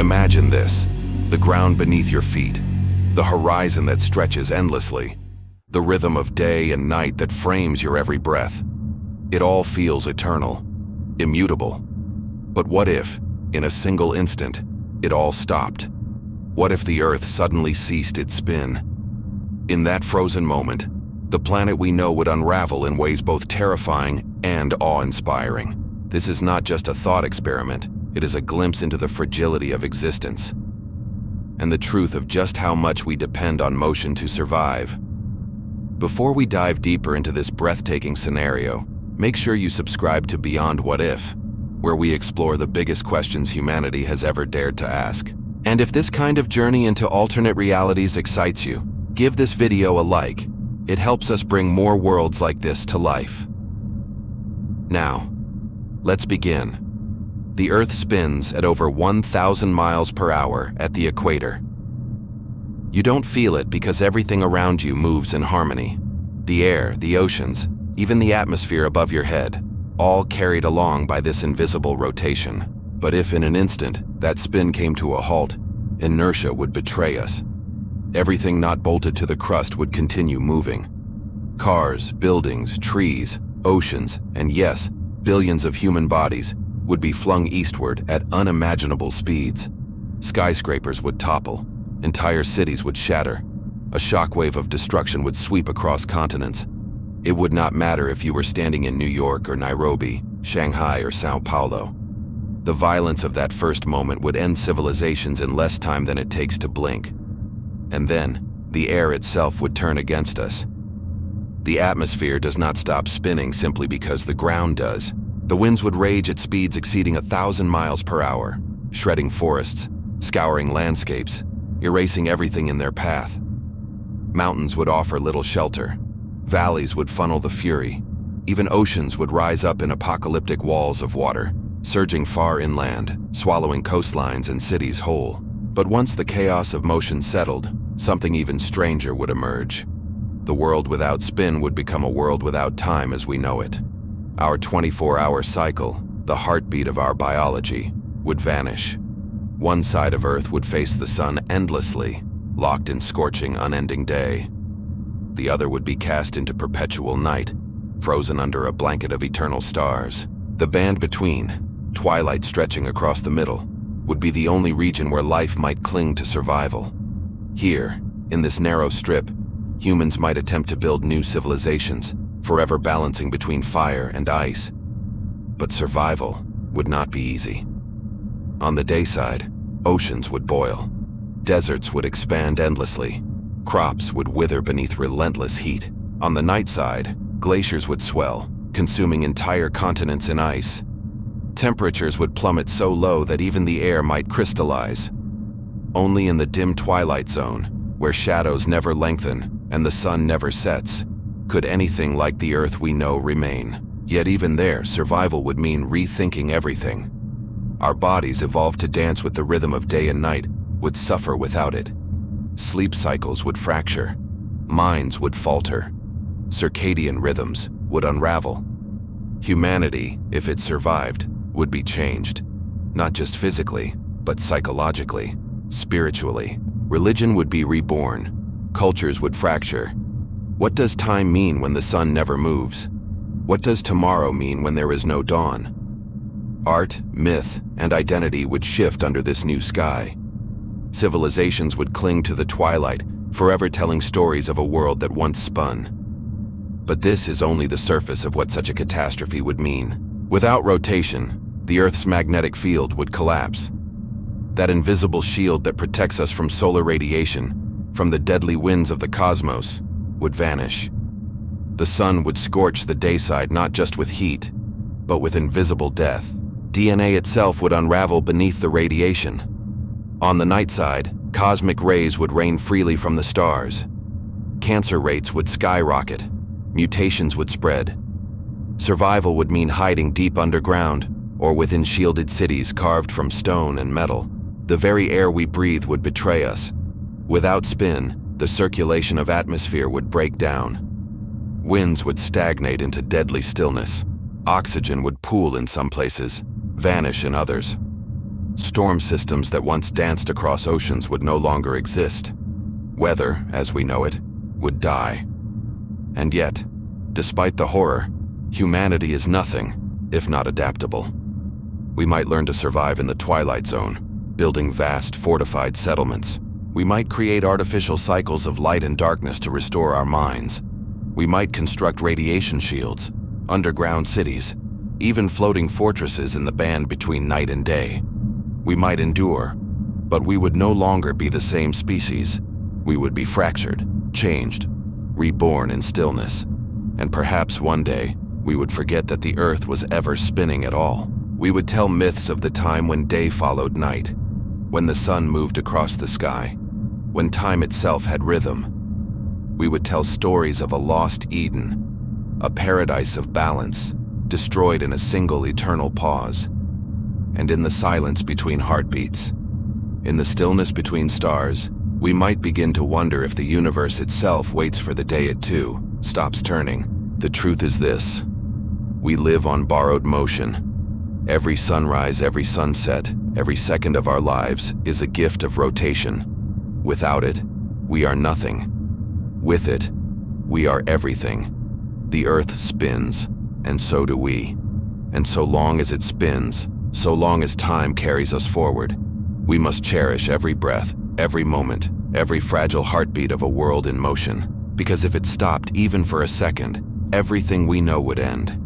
Imagine this: the ground beneath your feet, the horizon that stretches endlessly, the rhythm of day and night that frames your every breath. It all feels eternal, immutable. But what if, in a single instant, it all stopped? What if the Earth suddenly ceased its spin? In that frozen moment, the planet we know would unravel in ways both terrifying and awe-inspiring. This is not just a thought experiment, it is a glimpse into the fragility of existence and the truth of just how much we depend on motion to survive. Before we dive deeper into this breathtaking scenario, make sure you subscribe to Beyond What If, where we explore the biggest questions humanity has ever dared to ask. And if this kind of journey into alternate realities excites you, give this video a like. It helps us bring more worlds like this to life. Now, let's begin. The Earth spins at over 1,000 miles per hour at the equator. You don't feel it because everything around you moves in harmony. The air, the oceans, even the atmosphere above your head, all carried along by this invisible rotation. But if in an instant that spin came to a halt, inertia would betray us. Everything not bolted to the crust would continue moving. Cars, buildings, trees, oceans, and yes, billions of human bodies would be flung eastward at unimaginable speeds. Skyscrapers would topple, entire cities would shatter, a shockwave of destruction would sweep across continents. It would not matter if you were standing in New York or Nairobi, Shanghai or Sao Paulo. The violence of that first moment would end civilizations in less time than it takes to blink. And then, the air itself would turn against us. The atmosphere does not stop spinning simply because the ground does. The winds would rage at speeds exceeding 1,000 miles per hour, shredding forests, scouring landscapes, erasing everything in their path. Mountains would offer little shelter. Valleys would funnel the fury. Even oceans would rise up in apocalyptic walls of water, surging far inland, swallowing coastlines and cities whole. But once the chaos of motion settled, something even stranger would emerge. The world without spin would become a world without time as we know it. Our 24-hour cycle, the heartbeat of our biology, would vanish. One side of Earth would face the sun endlessly, locked in scorching, unending day. The other would be cast into perpetual night, frozen under a blanket of eternal stars. The band between, twilight stretching across the middle, would be the only region where life might cling to survival. Here, in this narrow strip, humans might attempt to build new civilizations, forever balancing between fire and ice. But survival would not be easy. On the day side, oceans would boil. Deserts would expand endlessly. Crops would wither beneath relentless heat. On the night side, glaciers would swell, consuming entire continents in ice. Temperatures would plummet so low that even the air might crystallize. Only in the dim twilight zone, where shadows never lengthen and the sun never sets, could anything like the Earth we know remain. Yet even there, survival would mean rethinking everything. Our bodies, evolved to dance with the rhythm of day and night, would suffer without it. Sleep cycles would fracture. Minds would falter. Circadian rhythms would unravel. Humanity, if it survived, would be changed. Not just physically, but psychologically, spiritually. Religion would be reborn. Cultures would fracture. What does time mean when the sun never moves? What does tomorrow mean when there is no dawn? Art, myth, and identity would shift under this new sky. Civilizations would cling to the twilight, forever telling stories of a world that once spun. But this is only the surface of what such a catastrophe would mean. Without rotation, the Earth's magnetic field would collapse. That invisible shield that protects us from solar radiation, from the deadly winds of the cosmos, would vanish. The sun would scorch the dayside not just with heat, but with invisible death. DNA itself would unravel beneath the radiation. On the night side, cosmic rays would rain freely from the stars. Cancer rates would skyrocket. Mutations would spread. Survival would mean hiding deep underground or within shielded cities carved from stone and metal. The very air we breathe would betray us. Without spin, the circulation of atmosphere would break down. Winds would stagnate into deadly stillness. Oxygen would pool in some places, vanish in others. Storm systems that once danced across oceans would no longer exist. Weather, as we know it, would die. And yet, despite the horror, humanity is nothing if not adaptable. We might learn to survive in the twilight zone, building vast, fortified settlements. We might create artificial cycles of light and darkness to restore our minds. We might construct radiation shields, underground cities, even floating fortresses in the band between night and day. We might endure, but we would no longer be the same species. We would be fractured, changed, reborn in stillness. And perhaps one day, we would forget that the earth was ever spinning at all. We would tell myths of the time when day followed night, when the sun moved across the sky, when time itself had rhythm. We would tell stories of a lost Eden, a paradise of balance, destroyed in a single eternal pause. And in the silence between heartbeats, in the stillness between stars, we might begin to wonder if the universe itself waits for the day it too stops turning. The truth is this: we live on borrowed motion. Every sunrise, every sunset, every second of our lives is a gift of rotation. Without it, we are nothing. With it, we are everything. The earth spins, and so do we. And so long as it spins, so long as time carries us forward, we must cherish every breath, every moment, every fragile heartbeat of a world in motion. Because if it stopped even for a second, everything we know would end.